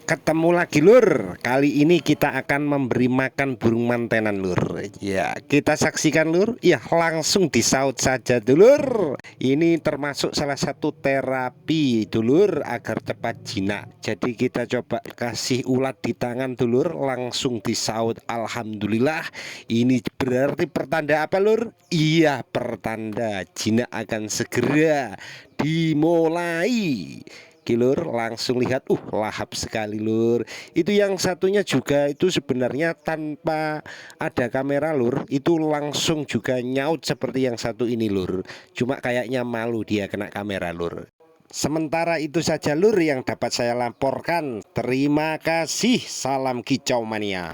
Ketemu lagi lur. Kali ini kita akan memberi makan burung mantenan lur. Ya, kita saksikan lur. Ya, langsung disaut saja dulur. Ini termasuk salah satu terapi dulur agar cepat jinak. Jadi kita coba kasih ulat di tangan dulur, langsung disaut. Alhamdulillah. Ini berarti pertanda apa lur? Iya, pertanda jinak akan segera dimulai. Lur, langsung lihat, lahap sekali lur. Itu yang satunya juga itu sebenarnya tanpa ada kamera lur, itu langsung juga nyaut seperti yang satu ini lur. Cuma kayaknya malu dia kena kamera lur. Sementara itu saja lur yang dapat saya laporkan. Terima kasih, salam kicau mania.